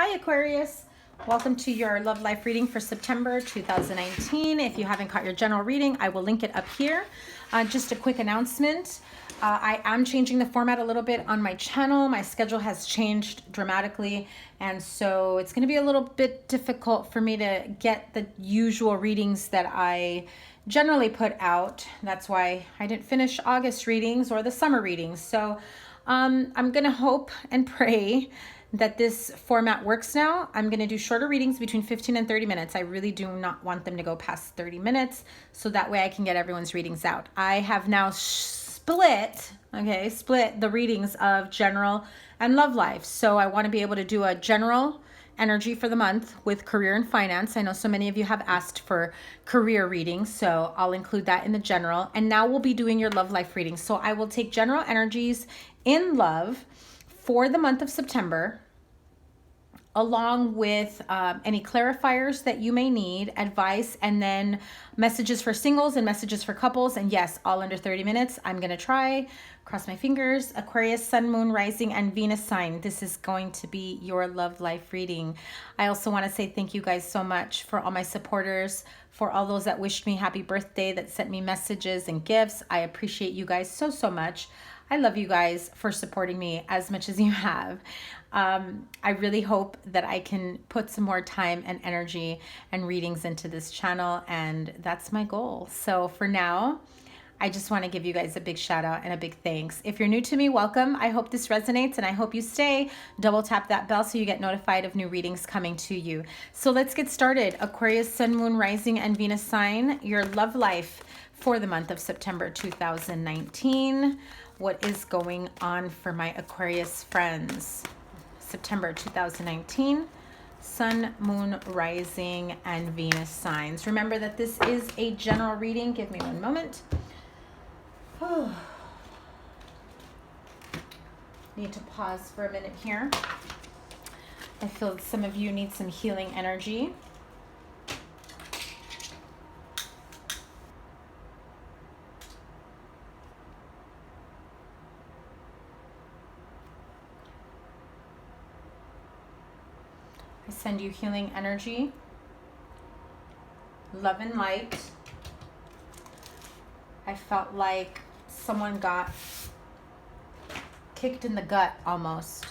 Hi Aquarius, welcome to your love life reading for September 2019. If you haven't caught your general reading, I will link it up here. Just a quick announcement. I am changing the format a little bit on my channel. My schedule has changed dramatically, and so it's going to be a little bit difficult for me to get the usual readings that I generally put out. That's why I didn't finish August readings or the summer readings. So I'm going to hope and pray that this format works now. I'm going to do shorter readings between 15 and 30 minutes. I really do not want them to go past 30 minutes, so that way I can get everyone's readings out. I have now split the readings of general and love life. So I want to be able to do a general energy for the month with career and finance. I know so many of you have asked for career readings, so I'll include that in the general. And now we'll be doing your love life readings. So I will take general energies in love for the month of September, along with any clarifiers that you may need, advice, and then messages for singles and messages for couples. And yes, all under 30 minutes. I'm going to try, cross my fingers. Aquarius, Sun, Moon, Rising, and Venus sign. This is going to be your love life reading. I also want to say thank you guys so much for all my supporters, for all those that wished me happy birthday, that sent me messages and gifts. I appreciate you guys so, so much. I love you guys for supporting me as much as you have. I really hope that I can put some more time and energy and readings into this channel, and that's my goal. So for now, I just want to give you guys a big shout out and a big thanks. If you're new to me, welcome. I hope this resonates, and I hope you stay. Double tap that bell so you get notified of new readings coming to you. So let's get started. Aquarius, Sun, Moon, Rising, and Venus sign, your love life for the month of September 2019. What is going on for my Aquarius friends? September 2019, Sun, Moon, Rising, and Venus signs. Remember that this is a general reading. Give me one moment. Need to pause for a minute here. I feel some of you need some healing energy. I send you healing energy, love and light. I felt like someone got kicked in the gut almost.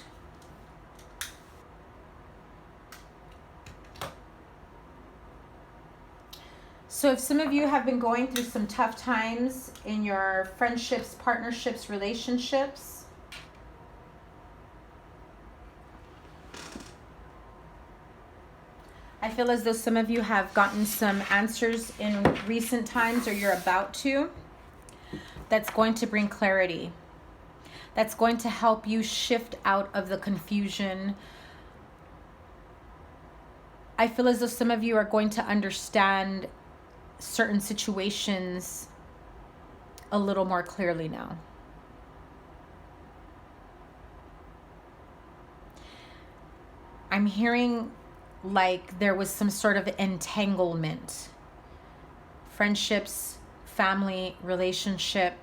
So if some of you have been going through some tough times in your friendships, partnerships, relationships, I feel as though some of you have gotten some answers in recent times, or you're about to, that's going to bring clarity. That's going to help you shift out of the confusion. I feel as though some of you are going to understand certain situations a little more clearly now. I'm hearing like there was some sort of entanglement. Friendships, family, relationship.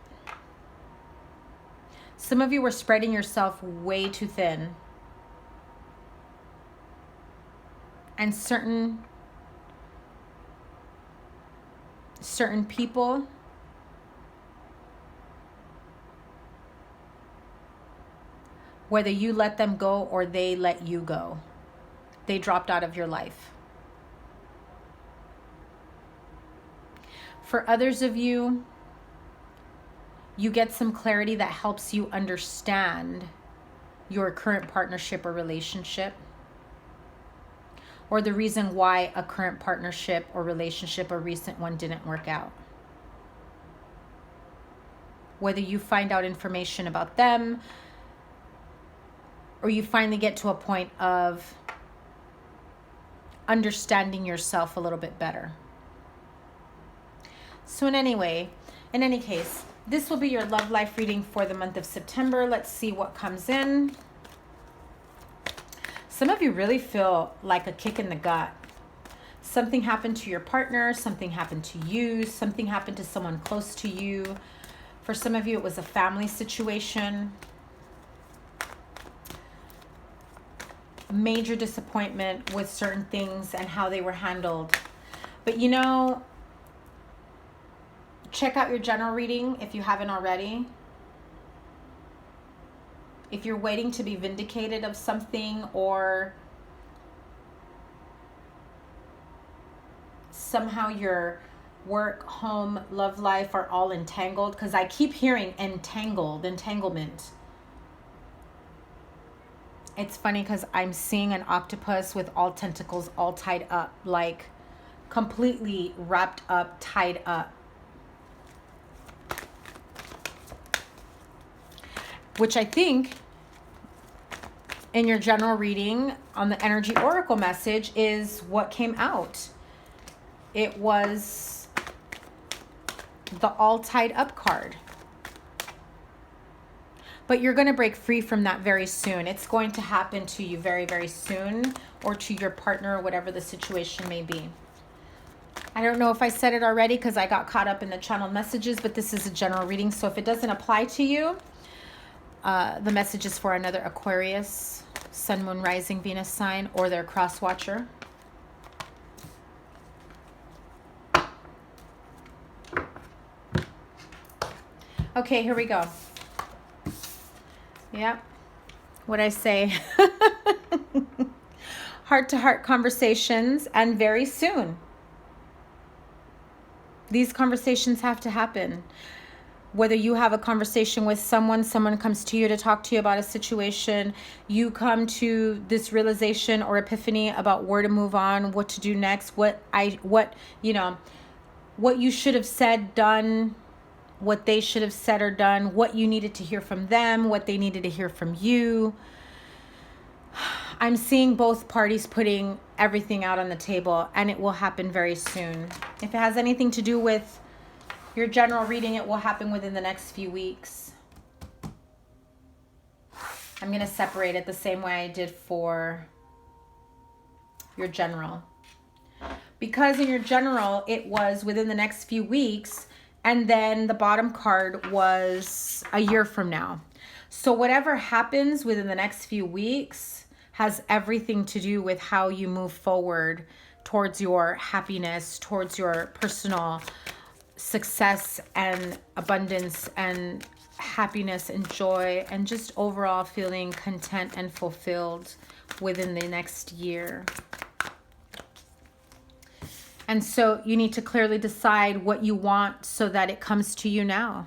Some of you were spreading yourself way too thin. And certain people whether you let them go or they let you go, they dropped out of your life. For others of you, you get some clarity that helps you understand your current partnership or relationship, or the reason why a current partnership or relationship, a recent one, didn't work out. Whether you find out information about them, or you finally get to a point of understanding yourself a little bit better. So in any case, this will be your love life reading for the month of September. Let's see what comes in. Some of you really feel like a kick in the gut. Something happened to your partner, something happened to you, something happened to someone close to you. For some of you, it was a family situation. major disappointment with certain things and how they were handled. But you know, check out your general reading if you haven't already. If you're waiting to be vindicated of something, or somehow your work, home, love life are all entangled, because I keep hearing entanglement. It's funny because I'm seeing an octopus with all tentacles all tied up, like completely wrapped up, tied up. Which I think in your general reading on the energy oracle message is what came out. It was the all tied up card. But you're going to break free from that very soon. It's going to happen to you very, very soon, or to your partner, or whatever the situation may be. I don't know if I said it already because I got caught up in the channel messages, but this is a general reading. So if it doesn't apply to you, the message is for another Aquarius, Sun, Moon, Rising, Venus sign, or their cross watcher. Okay, here we go. Yep. What I say. Heart-to-heart conversations, and very soon. These conversations have to happen. Whether you have a conversation with someone comes to you to talk to you about a situation, you come to this realization or epiphany about where to move on, what to do next, what you should have said, done, what they should have said or done, what you needed to hear from them, what they needed to hear from you. I'm seeing both parties putting everything out on the table, and it will happen very soon. If it has anything to do with your general reading, it will happen within the next few weeks. I'm going to separate it the same way I did for your general. Because in your general, it was within the next few weeks, and then the bottom card was a year from now. So whatever happens within the next few weeks has everything to do with how you move forward towards your happiness, towards your personal success and abundance and happiness and joy, and just overall feeling content and fulfilled within the next year. And so you need to clearly decide what you want so that it comes to you now.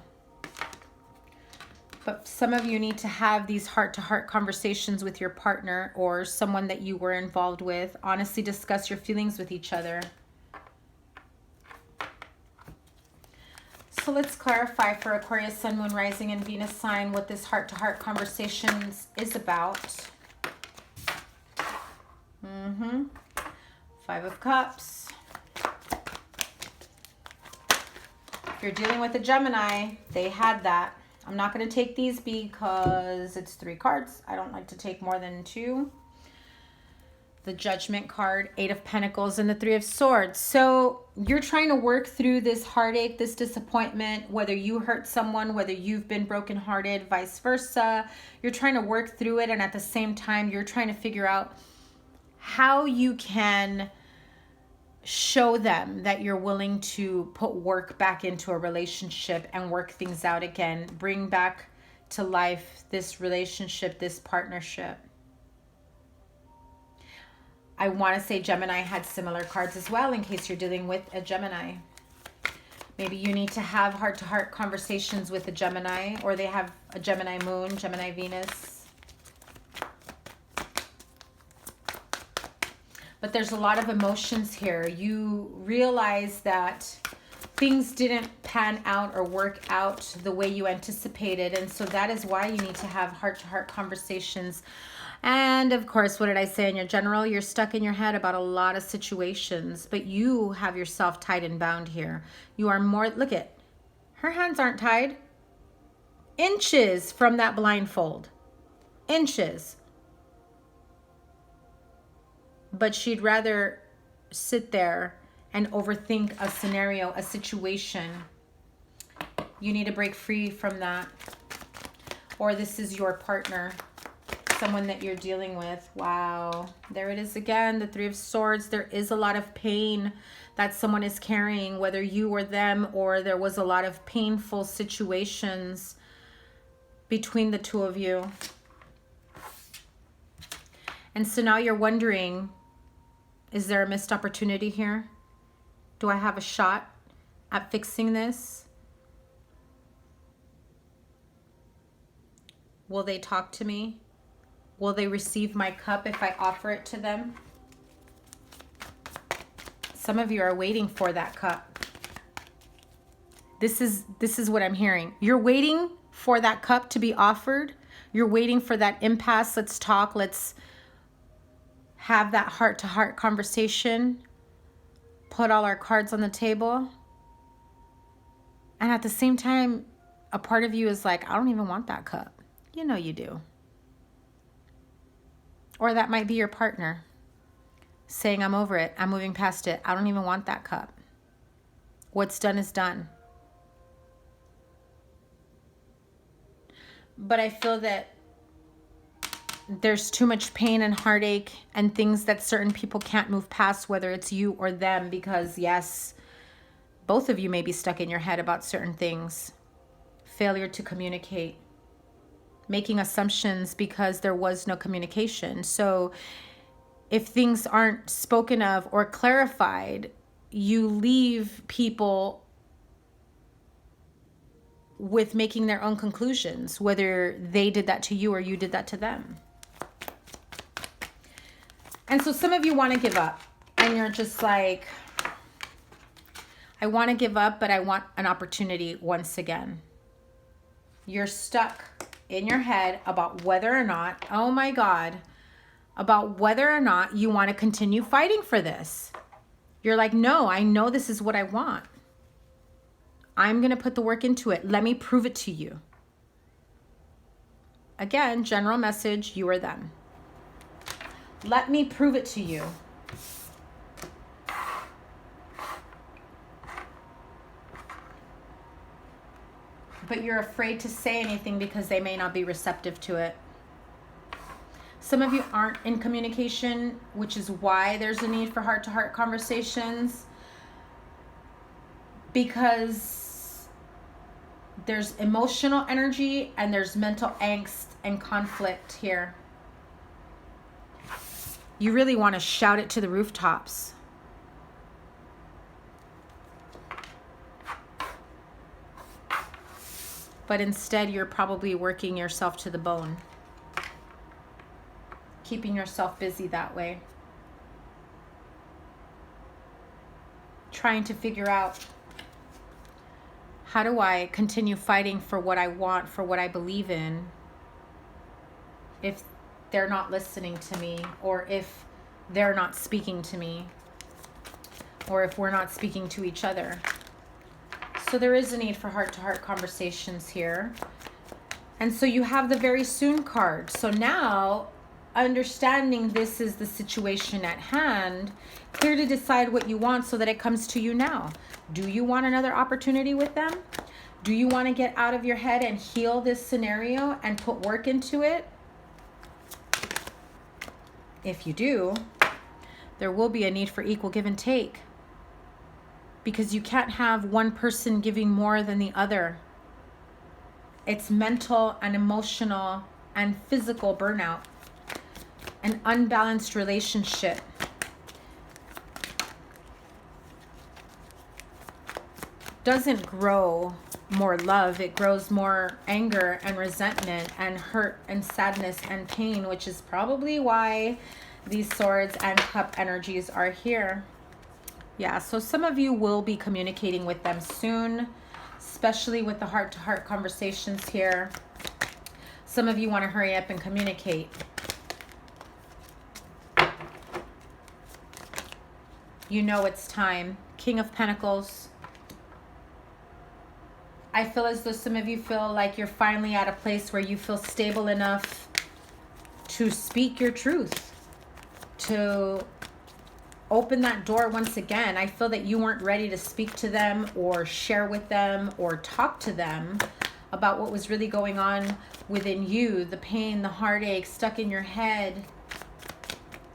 But some of you need to have these heart-to-heart conversations with your partner or someone that you were involved with. Honestly discuss your feelings with each other. So let's clarify for Aquarius, Sun, Moon, Rising, and Venus sign what this heart-to-heart conversations is about. Five of Cups. If you're dealing with a Gemini, they had that. I'm not going to take these because it's 3 cards. I don't like to take more than 2. The Judgment card, 8 of Pentacles, and the 3 of Swords. So you're trying to work through this heartache, this disappointment, whether you hurt someone, whether you've been brokenhearted, vice versa. You're trying to work through it, and at the same time, you're trying to figure out how you can show them that you're willing to put work back into a relationship and work things out again. Bring back to life this relationship, this partnership. I want to say Gemini had similar cards as well in case you're dealing with a Gemini. Maybe you need to have heart-to-heart conversations with a Gemini, or they have a Gemini moon, Gemini Venus. But there's a lot of emotions here. You realize that things didn't pan out or work out the way you anticipated. And so that is why you need to have heart-to-heart conversations. And of course, what did I say in your general? You're stuck in your head about a lot of situations, but you have yourself tied and bound here. You are more, look at, her hands aren't tied. Inches from that blindfold. Inches. But she'd rather sit there and overthink a scenario, a situation. You need to break free from that. Or this is your partner. someone that you're dealing with. Wow. There it is again, the Three of Swords. There is a lot of pain that someone is carrying, whether you or them, or there was a lot of painful situations between the two of you. And so now you're wondering, is there a missed opportunity here? Do I have a shot at fixing this? Will they talk to me? Will they receive my cup if I offer it to them? Some of you are waiting for that cup. This is what I'm hearing. You're waiting for that cup to be offered. You're waiting for that impasse. Let's talk. Let's have that heart-to-heart conversation. Put all our cards on the table. And at the same time, a part of you is like, I don't even want that cup. You know you do. Or that might be your partner saying, I'm over it. I'm moving past it. I don't even want that cup. What's done is done. But I feel that there's too much pain and heartache and things that certain people can't move past, whether it's you or them, because yes, both of you may be stuck in your head about certain things. Failure to communicate. Making assumptions because there was no communication. So if things aren't spoken of or clarified, you leave people with making their own conclusions, whether they did that to you or you did that to them. And so some of you want to give up and you're just like, I want to give up, but I want an opportunity once again. You're stuck in your head about whether or not, oh my God, about whether or not you want to continue fighting for this. You're like, no, I know this is what I want. I'm going to put the work into it. Let me prove it to you. Again, general message, you or them. Let me prove it to you. But you're afraid to say anything because they may not be receptive to it. Some of you aren't in communication, which is why there's a need for heart-to-heart conversations, because there's emotional energy and there's mental angst and conflict here. You really want to shout it to the rooftops. But instead, you're probably working yourself to the bone. Keeping yourself busy that way. Trying to figure out, how do I continue fighting for what I want, for what I believe in, if they're not listening to me, or if they're not speaking to me, or if we're not speaking to each other. So there is a need for heart-to-heart conversations here. And so you have the very soon card. So now, understanding this is the situation at hand, clear to decide what you want so that it comes to you now. Do you want another opportunity with them? Do you want to get out of your head and heal this scenario and put work into it? If you do, there will be a need for equal give and take. Because you can't have one person giving more than the other. It's mental and emotional and physical burnout. An unbalanced relationship. Doesn't grow more love. It grows more anger and resentment and hurt and sadness and pain, which is probably why these swords and cup energies are here. Yeah, so some of you will be communicating with them soon, especially with the heart-to-heart conversations here. Some of you want to hurry up and communicate. You know it's time. King of Pentacles. I feel as though some of you feel like you're finally at a place where you feel stable enough to speak your truth, to open that door once again. I feel that you weren't ready to speak to them or share with them or talk to them about what was really going on within you, the pain, the heartache stuck in your head.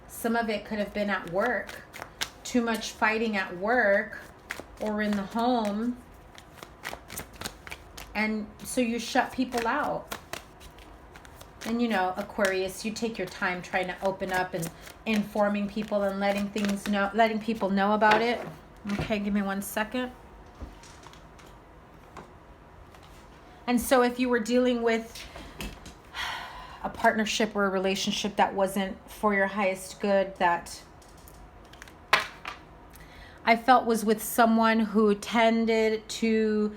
Some of it could have been at work, too much fighting at work or in the home. And so you shut people out. And you know, Aquarius, you take your time trying to open up and informing people and letting people know about it. Okay, give me 1 second. And so if you were dealing with a partnership or a relationship that wasn't for your highest good, that I felt was with someone who tended to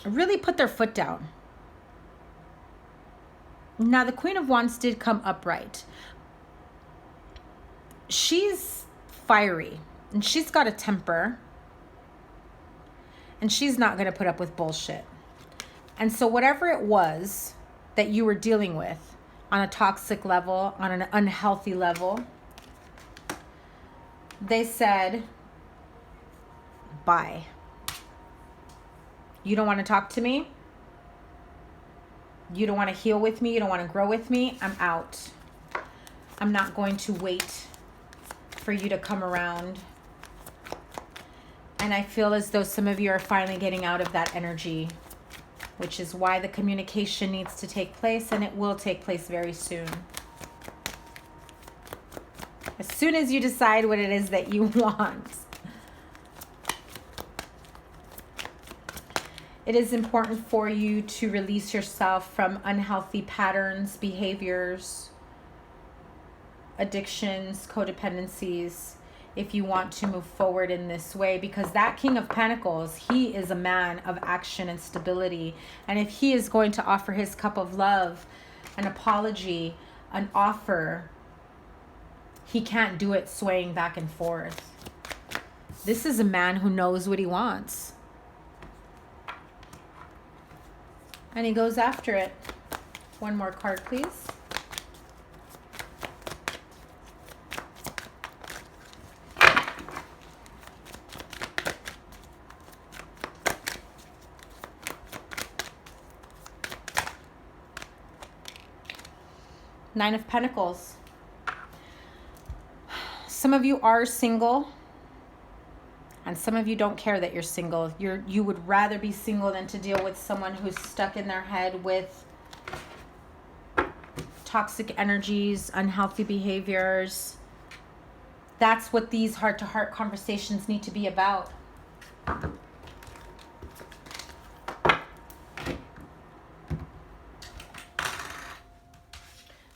really put their foot down. Now, the Queen of Wands did come upright. She's fiery and she's got a temper and she's not going to put up with bullshit. And so whatever it was that you were dealing with on a toxic level, on an unhealthy level, they said, bye. You don't want to talk to me? You don't want to heal with me? You don't want to grow with me? I'm out. I'm not going to wait for you to come around. And I feel as though some of you are finally getting out of that energy, which is why the communication needs to take place, and it will take place very soon. As soon as you decide what it is that you want. It is important for you to release yourself from unhealthy patterns, behaviors, addictions, codependencies, if you want to move forward in this way, because that King of Pentacles, he is a man of action and stability. And if he is going to offer his cup of love, an apology, an offer, he can't do it swaying back and forth. This is a man who knows what he wants. And he goes after it. One more card, please. Nine of Pentacles. Some of you are single. And some of you don't care that you're single. You would rather be single than to deal with someone who's stuck in their head with toxic energies, unhealthy behaviors. That's what these heart-to-heart conversations need to be about.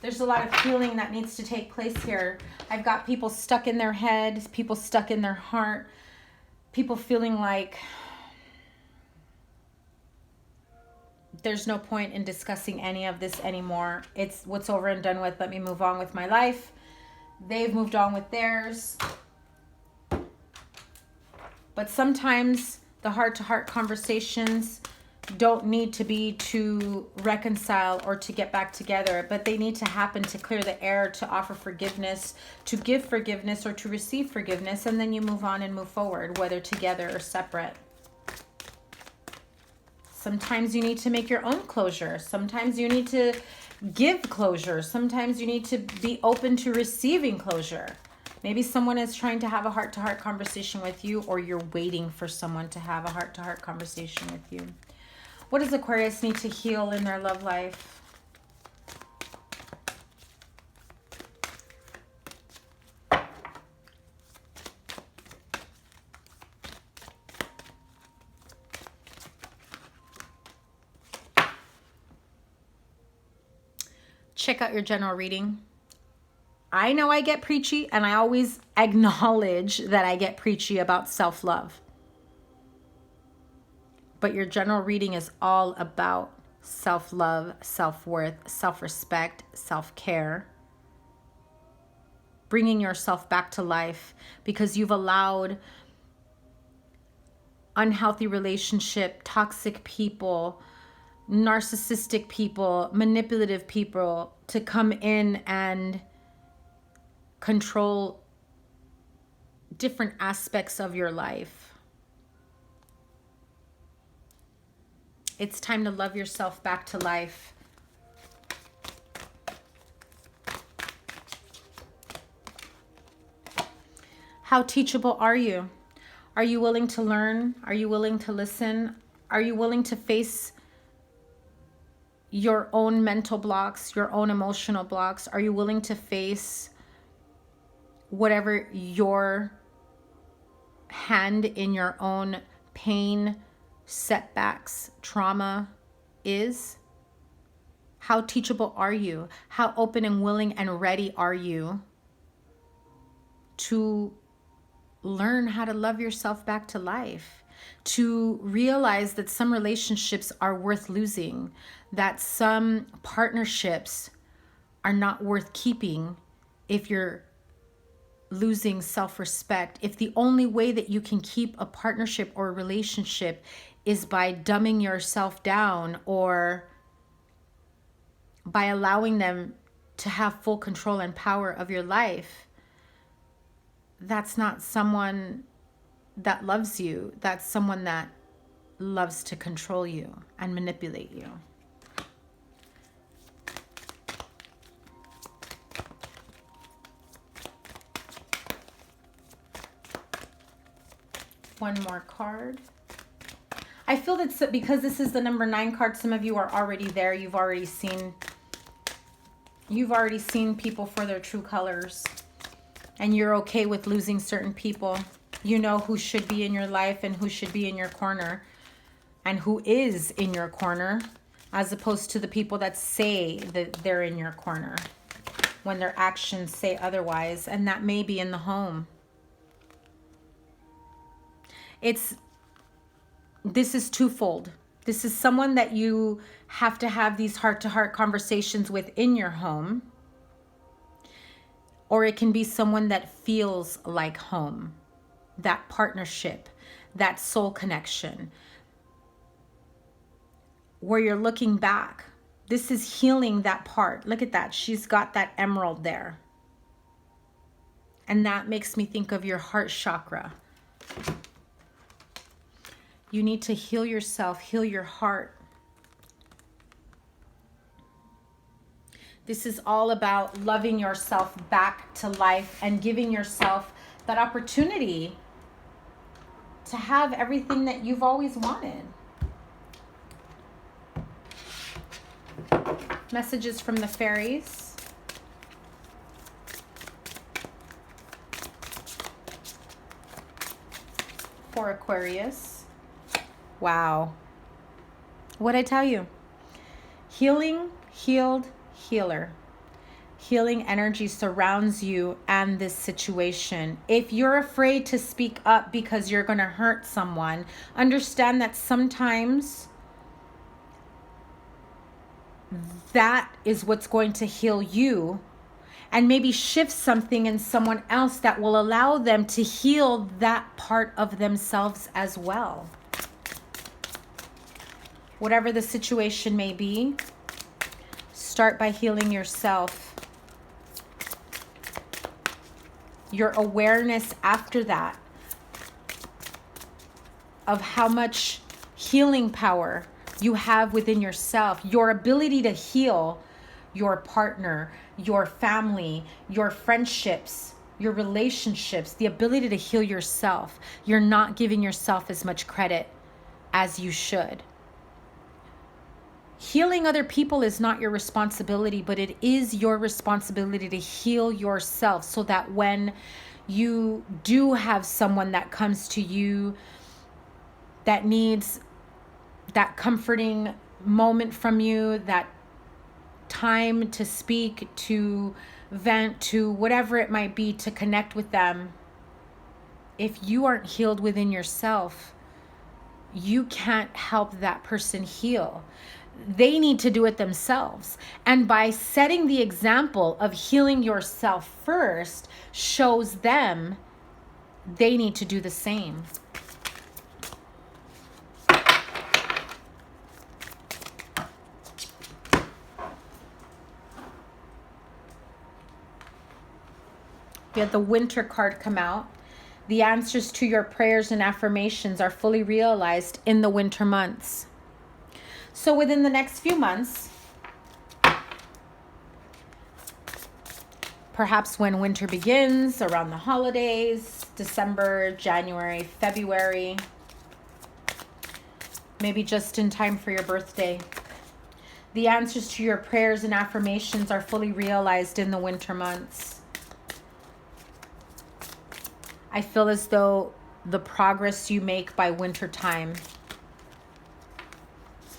There's a lot of healing that needs to take place here. I've got people stuck in their head, people stuck in their heart, people feeling like there's no point in discussing any of this anymore. It's what's over and done with. Let me move on with my life. They've moved on with theirs. But sometimes the heart-to-heart conversations don't need to be to reconcile or to get back together, but they need to happen to clear the air, to offer forgiveness, to give forgiveness, or to receive forgiveness, and then you move on and move forward, whether together or separate. Sometimes you need to make your own closure. Sometimes you need to give closure. Sometimes you need to be open to receiving closure. Maybe someone is trying to have a heart-to-heart conversation with you, or you're waiting for someone to have a heart-to-heart conversation with you. What does Aquarius need to heal in their love life? Check out your general reading. I know I get preachy, and I always acknowledge that I get preachy about self-love. But your general reading is all about self-love, self-worth, self-respect, self-care. Bringing yourself back to life because you've allowed unhealthy relationship, toxic people, narcissistic people, manipulative people to come in and control different aspects of your life. It's time to love yourself back to life. How teachable are you? Are you willing to learn? Are you willing to listen? Are you willing to face your own mental blocks, your own emotional blocks? Are you willing to face whatever your hand in your own pain, setbacks, trauma is? How teachable are you? How open and willing and ready are you to learn how to love yourself back to life? To realize that some relationships are worth losing, that some partnerships are not worth keeping if you're losing self-respect. If the only way that you can keep a partnership or a relationship is by dumbing yourself down or by allowing them to have full control and power of your life, that's not someone that loves you. That's someone that loves to control you and manipulate you. One more card. I feel that because this is the number 9 card, some of you are already there. You've already seen people for their true colors, and you're okay with losing certain people. You know who should be in your life and who should be in your corner and who is in your corner, as opposed to the people that say that they're in your corner when their actions say otherwise, and that may be in the home. This is twofold. This is someone that you have to have these heart-to-heart conversations with in your home, or it can be someone that feels like home, that partnership, that soul connection, where you're looking back. This is healing that part. Look at that. She's got that emerald there. And that makes me think of your heart chakra. You need to heal yourself, heal your heart. This is all about loving yourself back to life and giving yourself that opportunity to have everything that you've always wanted. Messages from the fairies. For Aquarius. Wow. What'd I tell you? Healing, healed, healer. Healing energy surrounds you and this situation. If you're afraid to speak up because you're going to hurt someone, understand that sometimes that is what's going to heal you and maybe shift something in someone else that will allow them to heal that part of themselves as well. Whatever the situation may be, start by healing yourself. Your awareness after that of how much healing power you have within yourself, your ability to heal your partner, your family, your friendships, your relationships, the ability to heal yourself. You're not giving yourself as much credit as you should. Healing other people is not your responsibility, but it is your responsibility to heal yourself so that when you do have someone that comes to you that needs that comforting moment from you, that time to speak, to vent, to whatever it might be, to connect with them, if you aren't healed within yourself, you can't help that person heal. They need to do it themselves. And by setting the example of healing yourself first, shows them they need to do the same. We had the Winter card come out. The answers to your prayers and affirmations are fully realized in the winter months. So within the next few months, perhaps when winter begins, around the holidays, December, January, February, maybe just in time for your birthday, the answers to your prayers and affirmations are fully realized in the winter months. I feel as though the progress you make by winter time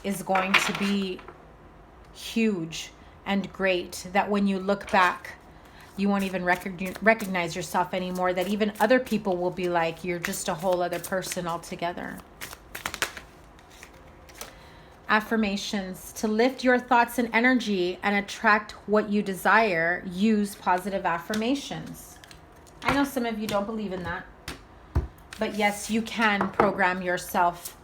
is going to be huge and great, that when you look back, you won't even recognize yourself anymore, that even other people will be like, you're just a whole other person altogether. Affirmations. To lift your thoughts and energy and attract what you desire, use positive affirmations. I know some of you don't believe in that, but yes, you can program yourself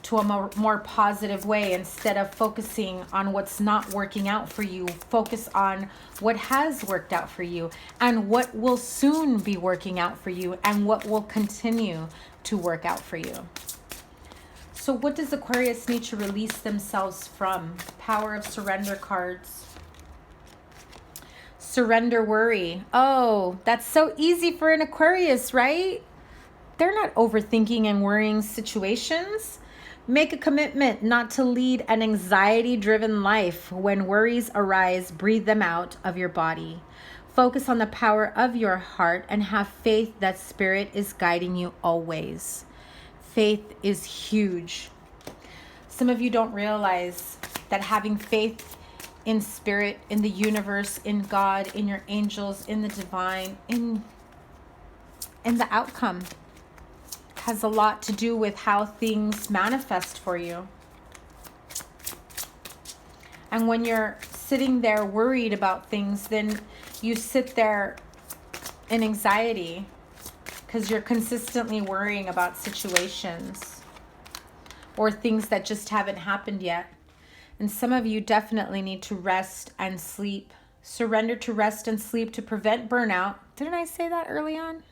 to a more positive way. Instead of focusing on what's not working out for you, focus on what has worked out for you and what will soon be working out for you and what will continue to work out for you. So what does Aquarius need to release themselves from? Power of Surrender cards. Surrender worry. Oh, that's so easy for an Aquarius, right? They're not overthinking and worrying situations. Make a commitment not to lead an anxiety-driven life. When worries arise, breathe them out of your body. Focus on the power of your heart and have faith that Spirit is guiding you always. Faith is huge. Some of you don't realize that having faith in Spirit, in the universe, in God, in your angels, in the divine, in the outcome has a lot to do with how things manifest for you. And when you're sitting there worried about things, then you sit there in anxiety because you're consistently worrying about situations or things that just haven't happened yet. And some of you definitely need to rest and sleep. Surrender to rest and sleep to prevent burnout. Didn't I say that early on?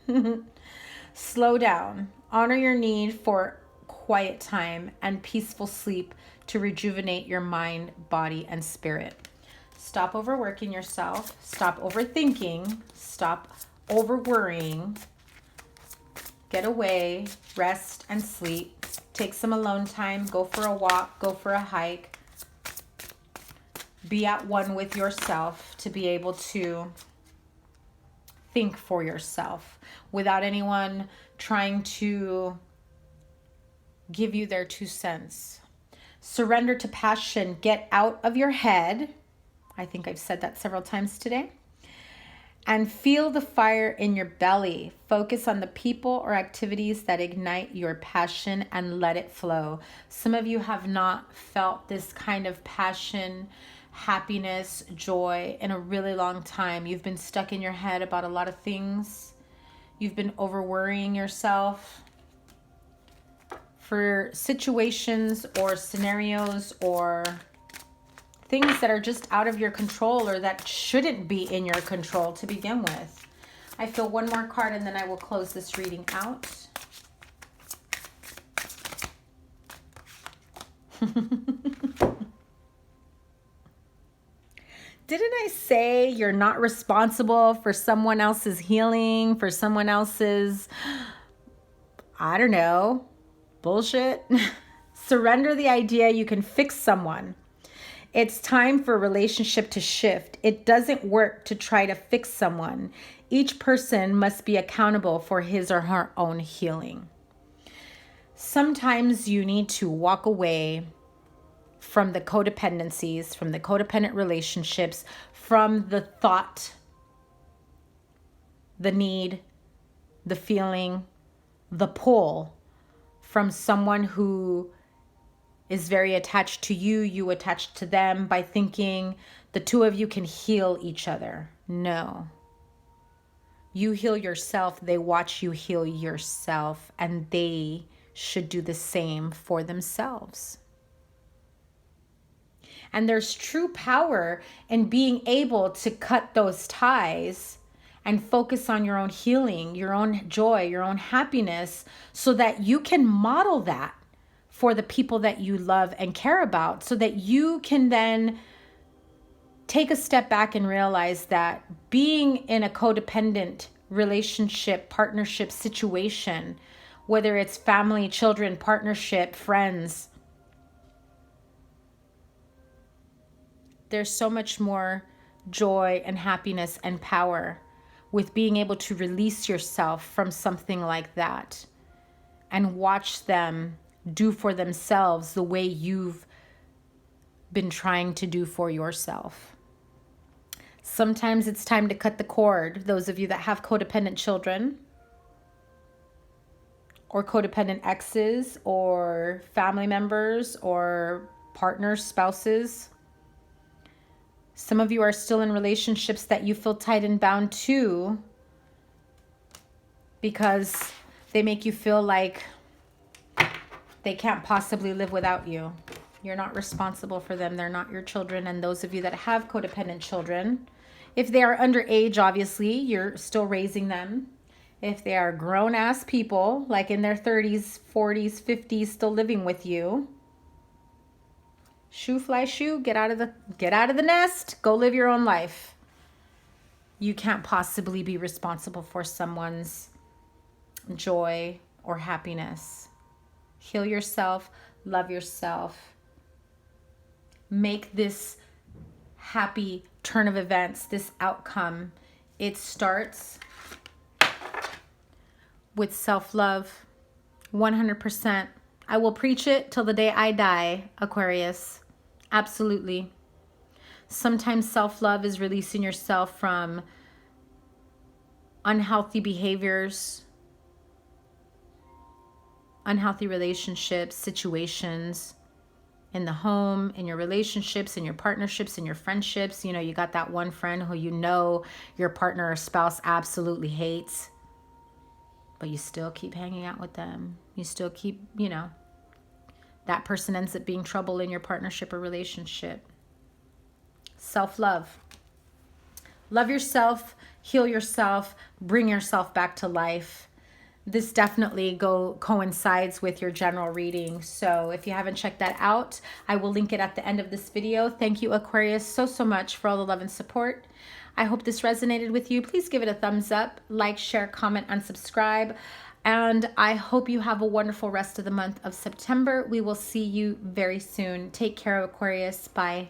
Slow down. Honor your need for quiet time and peaceful sleep to rejuvenate your mind, body, and spirit. Stop overworking yourself. Stop overthinking. Stop overworrying. Get away, rest, and sleep. Take some alone time. Go for a walk. Go for a hike. Be at one with yourself to be able to think for yourself without anyone trying to give you their 2 cents. Surrender to passion. Get out of your head. I think I've said that several times today. And feel the fire in your belly. Focus on the people or activities that ignite your passion and let it flow. Some of you have not felt this kind of passion, happiness, joy in a really long time. You've been stuck in your head about a lot of things. You've been over-worrying yourself for situations or scenarios or things that are just out of your control or that shouldn't be in your control to begin with. I feel one more card and then I will close this reading out. Didn't I say you're not responsible for someone else's healing, for someone else's, I don't know, bullshit? Surrender the idea you can fix someone. It's time for a relationship to shift. It doesn't work to try to fix someone. Each person must be accountable for his or her own healing. Sometimes you need to walk away from the codependencies, from the codependent relationships, from the thought, the need, the feeling, the pull from someone who is very attached to you, you attached to them, by thinking the two of you can heal each other. No. You heal yourself, they watch you heal yourself, and they should do the same for themselves. And there's true power in being able to cut those ties and focus on your own healing, your own joy, your own happiness, so that you can model that for the people that you love and care about, so that you can then take a step back and realize that being in a codependent relationship, partnership situation, whether it's family, children, partnership, friends, there's so much more joy and happiness and power with being able to release yourself from something like that and watch them do for themselves the way you've been trying to do for yourself. Sometimes it's time to cut the cord. Those of you that have codependent children or codependent exes or family members or partners, spouses. Some of you are still in relationships that you feel tied and bound to because they make you feel like they can't possibly live without you. You're not responsible for them. They're not your children. And those of you that have codependent children, if they are underage, obviously, you're still raising them. If they are grown-ass people, like in their 30s, 40s, 50s, still living with you, shoo fly shoo, get out of the nest, go live your own life. You can't possibly be responsible for someone's joy or happiness. Heal yourself, love yourself. Make this happy turn of events, this outcome. It starts with self-love, 100%. I will preach it till the day I die, Aquarius. Absolutely. Sometimes self-love is releasing yourself from unhealthy behaviors, unhealthy relationships, situations in the home, in your relationships, in your partnerships, in your friendships. You know, you got that one friend who you know your partner or spouse absolutely hates, but you still keep hanging out with them. You still keep, you know, that person ends up being trouble in your partnership or relationship. Self-love. Love yourself, heal yourself, bring yourself back to life. This definitely coincides with your general reading. So if you haven't checked that out, I will link it at the end of this video. Thank you, Aquarius, so much for all the love and support. I hope this resonated with you. Please give it a thumbs up, like, share, comment, and subscribe. And I hope you have a wonderful rest of the month of September. We will see you very soon. Take care, Aquarius. Bye.